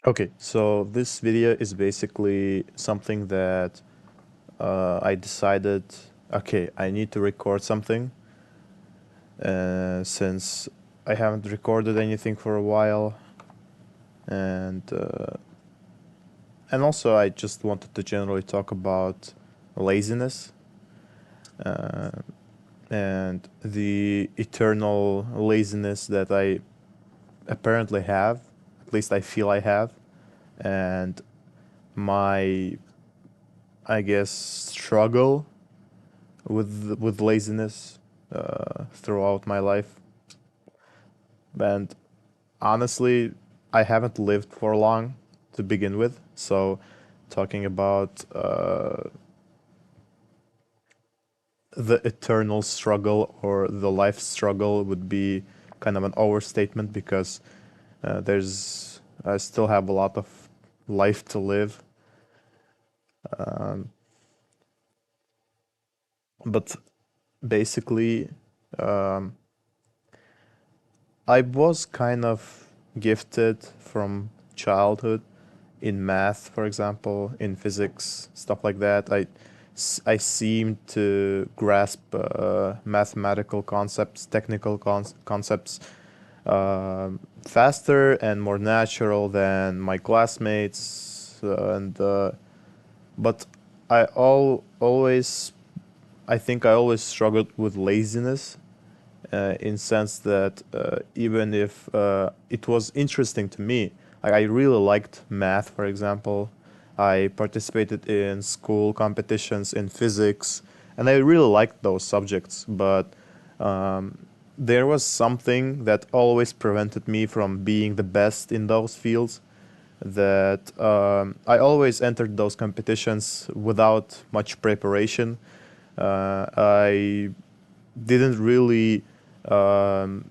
Okay, so this video is basically something that I decided, okay, I need to record something since I haven't recorded anything for a while, and uh, and also I just wanted to generally talk about laziness uh, and the eternal laziness that I apparently have, at least I feel I have, and my, I guess, struggle with laziness throughout my life. And honestly, I haven't lived for long to begin with, so talking about the eternal struggle or the life struggle would be kind of an overstatement because there's I still have a lot of life to live. Um, but basically, um, I was kind of gifted from childhood in math, for example, in physics, stuff like that. I seemed to grasp mathematical concepts, technical concepts faster and more natural than my classmates. And But I think I always struggled with laziness in sense that even if it was interesting to me, like I really liked math, for example. I participated in school competitions in physics, and I really liked those subjects. But um, there was something that always prevented me from being the best in those fields. That I always entered those competitions without much preparation. I didn't really um,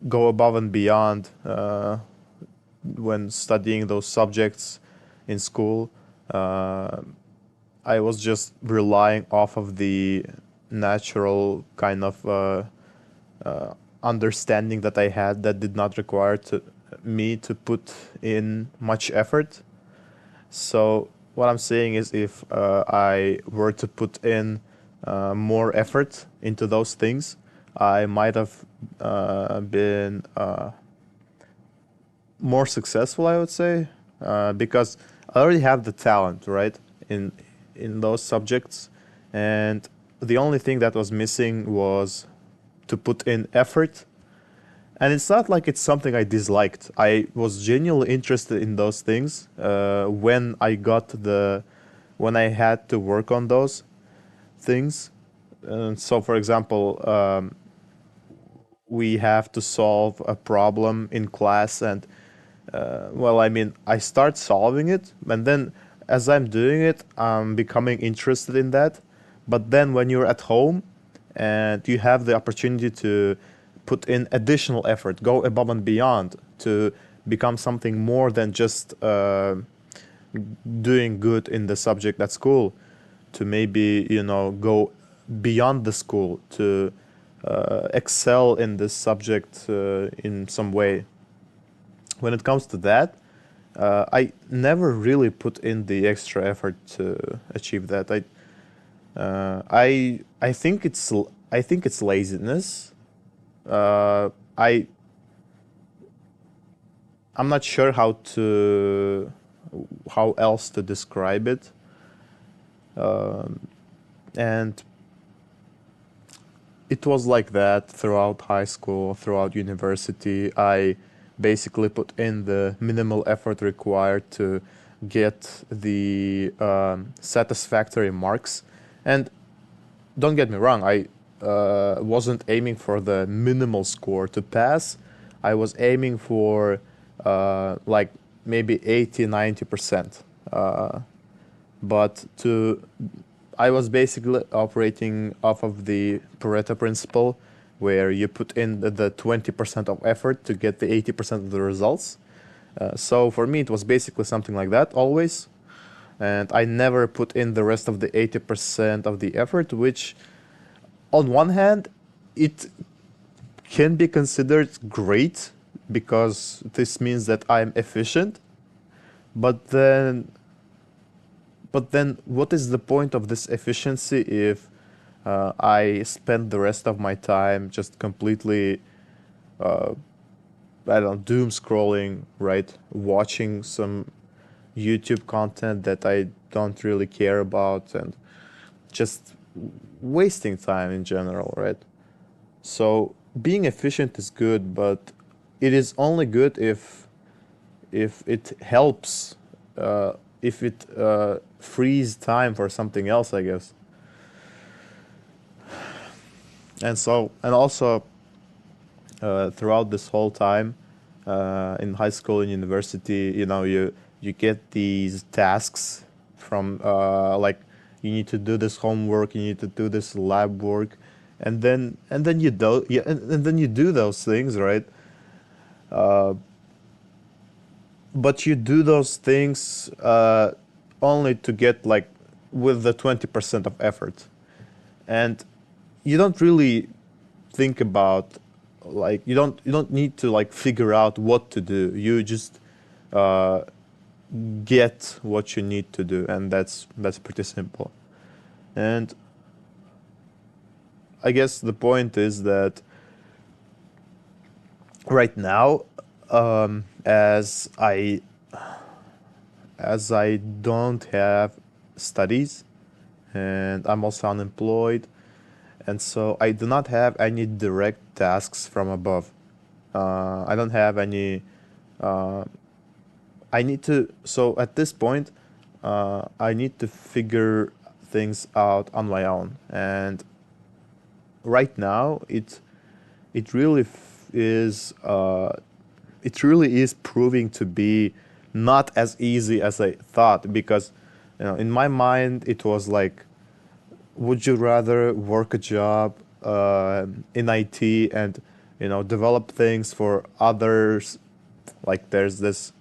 go above and beyond when studying those subjects in school. Uh, I was just relying off of the natural kind of understanding that I had that did not require me to put in much effort. So what I'm saying is, if I were to put in more effort into those things, I might have been more successful, I would say, because I already have the talent, right, in in those subjects, and the only thing that was missing was to put in effort. And it's not like it's something I disliked. I was genuinely interested in those things when I had to work on those things. So, for example, we have to solve a problem in class, and well, I mean, I start solving it, and then as I'm doing it, I'm becoming interested in that. But then when you're at home and you have the opportunity to put in additional effort, go above and beyond to become something more than just doing good in the subject at school, to maybe, go beyond the school to excel in this subject in some way. When it comes to that, I never really put in the extra effort to achieve that. I think it's laziness. Uh, I I'm not sure how else to describe it. And it was like that throughout high school, throughout university. I basically put in the minimal effort required to get the satisfactory marks. And don't get me wrong, I wasn't aiming for the minimal score to pass. I was aiming for like maybe 80, 90%. But to I was basically operating off of the Pareto principle, where you put in the 20% of effort to get the 80% of the results. So for me, it was basically something like that always. And I never put in the rest of the 80% of the effort, which, on one hand, it can be considered great because this means that I'm efficient. But then, what is the point of this efficiency if I spend the rest of my time just completely, uh, I don't know, doom scrolling, right? Watching some YouTube content that I don't really care about and just wasting time in general, right? So being efficient is good, but it is only good if it helps, uh, if it frees time for something else, I guess. And also throughout this whole time in high school and university, you get these tasks from like you need to do this homework, you need to do this lab work, and then you do yeah, and then you do those things, right? Uh, but you do those things only to get like with the 20% of effort, and you don't really think about, like, you don't need to like figure out what to do. You just uh, get what you need to do, and that's pretty simple. And I guess the point is that right now, as I don't have studies and I'm also unemployed, and so I do not have any direct tasks from above. I don't have any. Uh, I need to. So at this point, I need to figure things out on my own. And right now, it really is. It really is proving to be not as easy as I thought, because in my mind it was like, would you rather work a job in IT and develop things for others? Like there's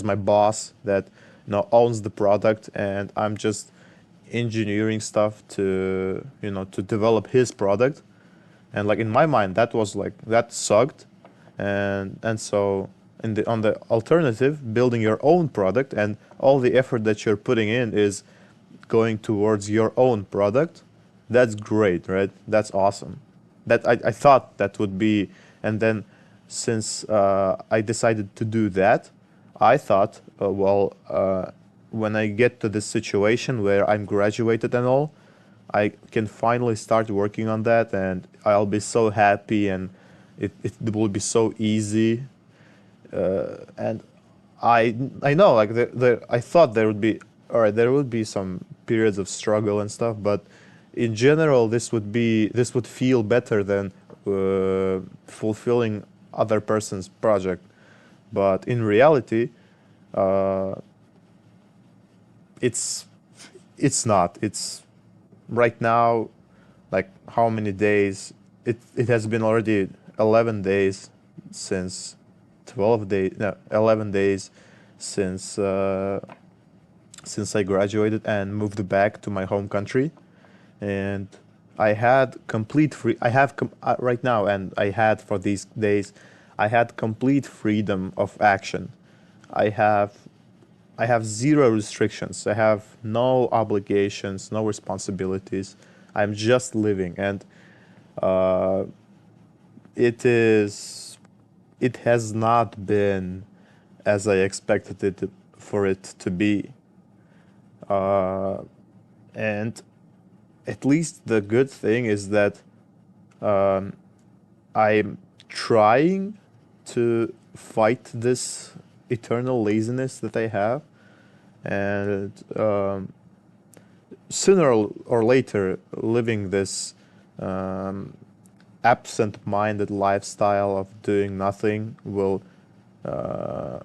my boss that owns the product, and I'm just engineering stuff to develop his product. And like in my mind that was like, that sucked. And so on the alternative, building your own product, and all the effort that you're putting in is going towards your own product. That's great, right? That's awesome. I thought that would be. And then since I decided to do that, I thought, when I get to this situation where I'm graduated and all, I can finally start working on that, and I'll be so happy, and it will be so easy. And I know, like, I thought there would be, all right, there would be some periods of struggle and stuff, but in general this would feel better than fulfilling other person's project. But in reality, uh, it's it's not. It's right now, like, how many days? It has been already 11 days since 12 days, no, 11 days since I graduated and moved back to my home country. And I had complete free. I have right now, and I had for these days, I had complete freedom of action. I have I have zero restrictions. I have no obligations, no responsibilities. I'm just living, and uh, it is. It has not been as I expected for it to be. Uh, and at least the good thing is that um, I'm trying to fight this eternal laziness that I have, and sooner or later, living this um, absent-minded lifestyle of doing nothing will uh,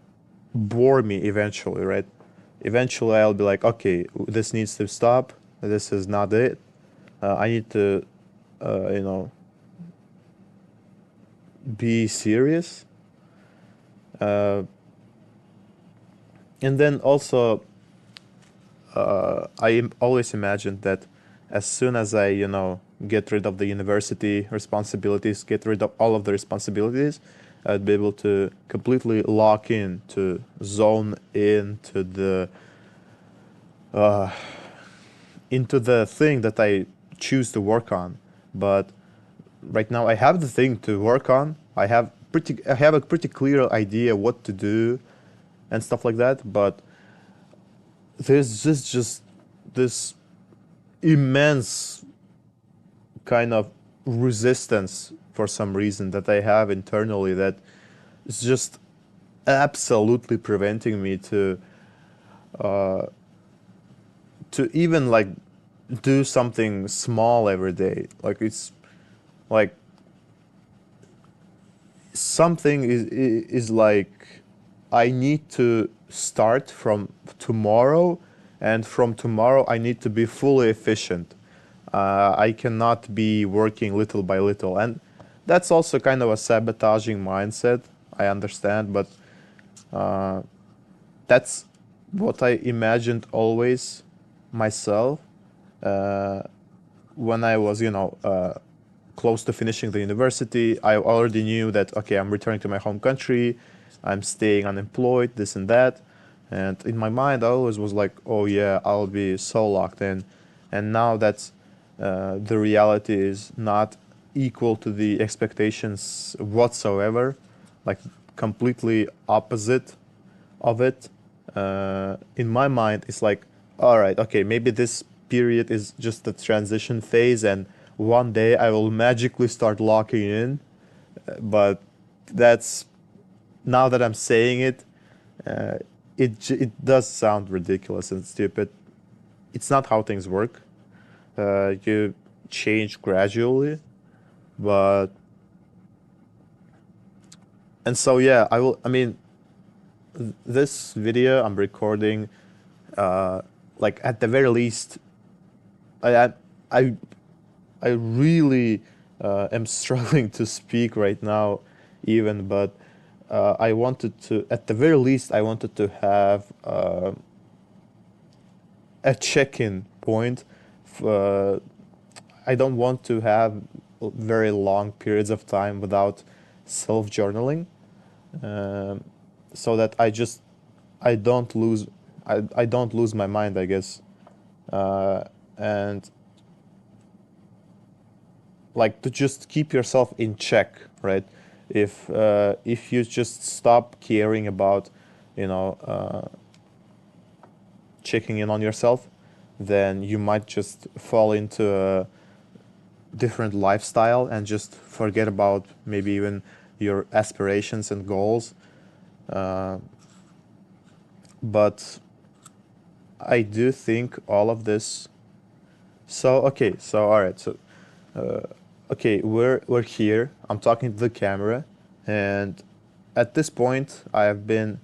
bore me eventually, right? Eventually, I'll be like, okay, this needs to stop. This is not it. I need to, you know, be serious. Uh, and then also, always imagined that as soon as I, get rid of the university responsibilities, get rid of all of the responsibilities, I'd be able to completely lock in, to zone uh, into the thing that I choose to work on. But right now I have the thing to work on. I have a pretty clear idea what to do and stuff like that. But there's just this immense kind of resistance for some reason that I have internally that is just absolutely preventing me uh, to even like do something small every day. Like it's like something is like I need to start from tomorrow, and from tomorrow I need to be fully efficient. I cannot be working little by little, and that's also kind of a sabotaging mindset. I understand, but uh, that's what I imagined always myself uh, when I was, close to finishing the university. I already knew that, okay, I'm returning to my home country, I'm staying unemployed, this and that. And in my mind, I always was like, oh yeah, I'll be so locked in. And now that's the reality is not equal to the expectations whatsoever, like completely opposite of it. In my mind, it's like, all right, okay, maybe this period is just a transition phase, and one day I will magically start locking in. But that's now that I'm saying it, uh, it does sound ridiculous and stupid. It's not how things work. You change gradually, but and so yeah, I will. I mean, this video I'm recording, uh, like at the very least, I I I really am struggling to speak right now, even. But I wanted to, at the very least, I wanted to have a check-in point. Uh, I don't want to have very long periods of time without self-journaling, um, so that I don't lose I don't lose my mind, I guess. And like to just keep yourself in check, right? If you just stop caring about, you know, checking in on yourself, then you might just fall into a different lifestyle and just forget about maybe even your aspirations and goals. Uh, but I do think all of this. So okay, so all right, so uh, okay, we're here. I'm talking to the camera, and at this point, I have been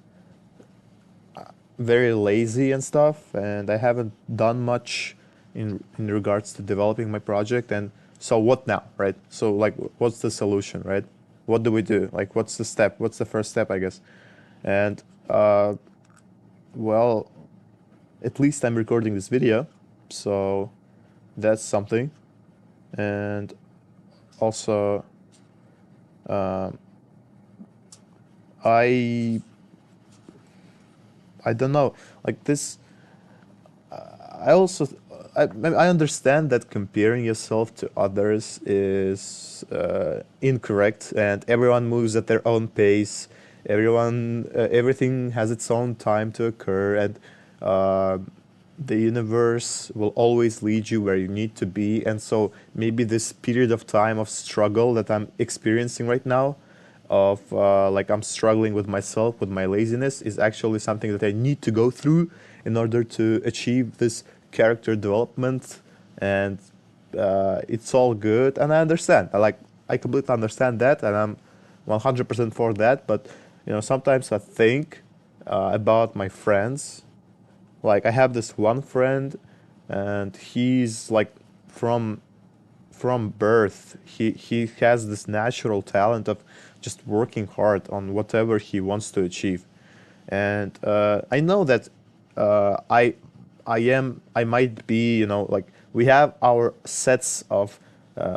very lazy and stuff, and I haven't done much in regards to developing my project. And so what now, right? So like, what's the solution, right? What do we do? Like, what's the step? What's the first step, I guess? And well, at least I'm recording this video, so that's something. And also, um, I I don't know, like this. I also I understand that comparing yourself to others is incorrect, and everyone moves at their own pace. Everything has its own time to occur, and uh, the universe will always lead you where you need to be. And so maybe this period of time of struggle that I'm experiencing right now, of like I'm struggling with myself, with my laziness, is actually something that I need to go through in order to achieve this character development. And it's all good, and I understand. I completely understand that, and I'm 100% for that. But sometimes I think about my friends. Like I have this one friend, and he's like from from birth, he has this natural talent of just working hard on whatever he wants to achieve. And I know that uh, I I might be, like we have our sets of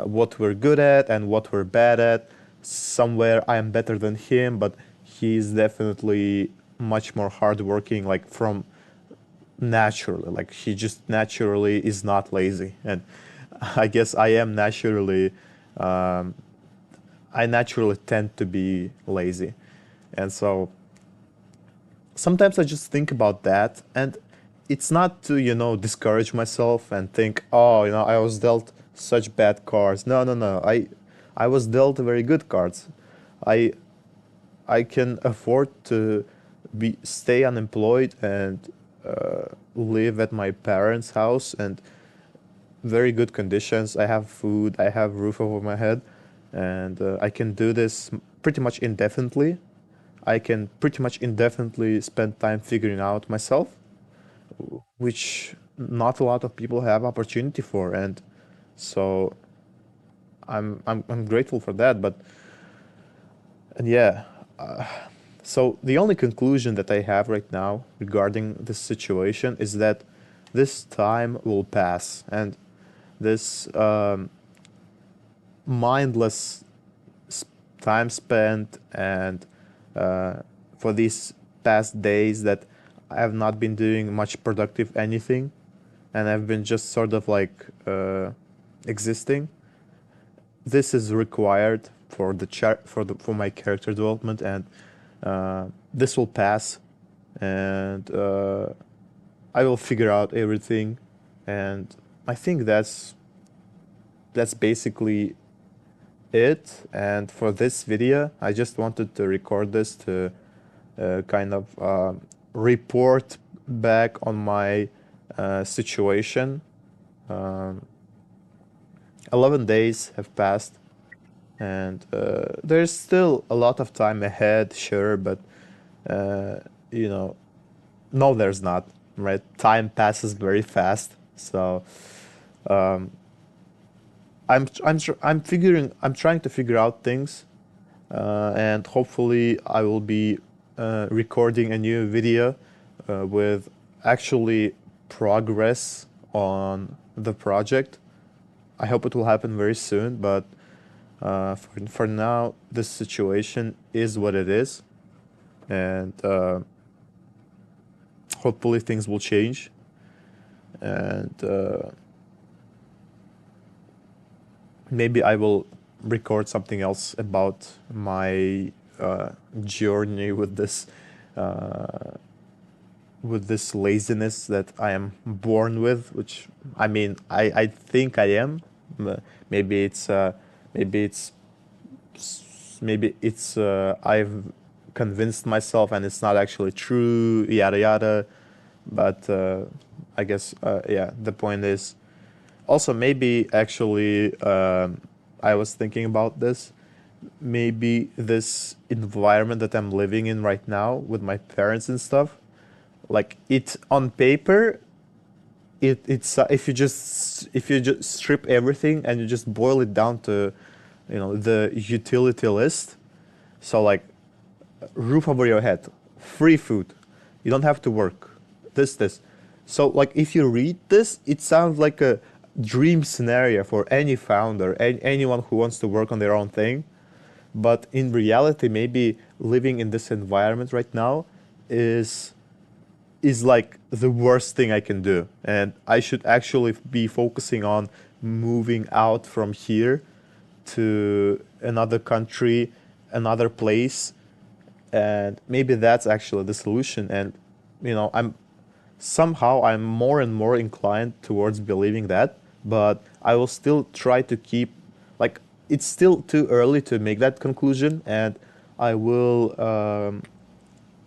what we're good at and what we're bad at. somewhere I am better than him, but he is definitely much more hardworking, like from naturally, like he just naturally is not lazy. And I guess I am naturally, I naturally tend to be lazy. And so sometimes I just think about that, and it's not to, discourage myself and think, oh, I was dealt such bad cards. No, no, no. I was dealt very good cards. I I can afford to be stay unemployed and live at my parents' house and very good conditions. I have food, I have roof over my head, and I can do this pretty much indefinitely. I can pretty much indefinitely spend time figuring out myself, which not a lot of people have opportunity for, and so I'm grateful for that. But and yeah, so the only conclusion that I have right now regarding this situation is that this time will pass, and this mindless time spent and for these past days that I have not been doing much productive anything, and I've been just sort of like existing. This is required for the for my character development, and this will pass, and I will figure out everything, and I think that's basically it. And for this video, I just wanted to record this to kind of report back on my situation. 11 days have passed, and there's still a lot of time ahead, sure, but you know, no, there's not, right? Time passes very fast, so I'm trying to figure out things, and hopefully I will be recording a new video with actually progress on the project. I hope it will happen very soon, but for now, this situation is what it is, and hopefully things will change. And maybe I will record something else about my journey with this laziness that I am born with, which I mean, I think I am. Maybe it's maybe it's maybe it's I've convinced myself and it's not actually true, yada yada. But I guess yeah, the point is also maybe actually I was thinking about this. Maybe this environment that I'm living in right now with my parents and stuff, like it on paper, it's if you just strip everything and you just boil it down to, the utility list. So like roof over your head, free food, you don't have to work, this. So like if you read this, it sounds like a dream scenario for any founder, anyone who wants to work on their own thing. But in reality, maybe living in this environment right now is is like the worst thing I can do. And I should actually be focusing on moving out from here to another country, another place. And maybe that's actually the solution. And, I'm more and more inclined towards believing that, but I will still try to keep, like, it's still too early to make that conclusion. And I will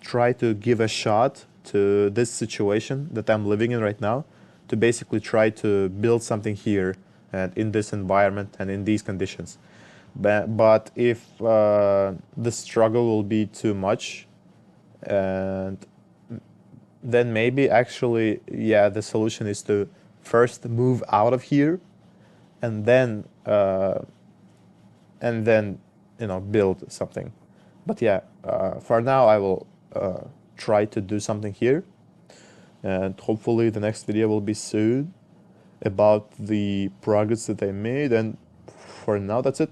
try to give a shot to this situation that I'm living in right now, to basically try to build something here and in this environment and in these conditions. But if the struggle will be too much, and then maybe actually, yeah, the solution is to first move out of here, and then and then build something. But yeah, for now I will try to do something here, and hopefully the next video will be soon about the progress that I made. And for now, that's it.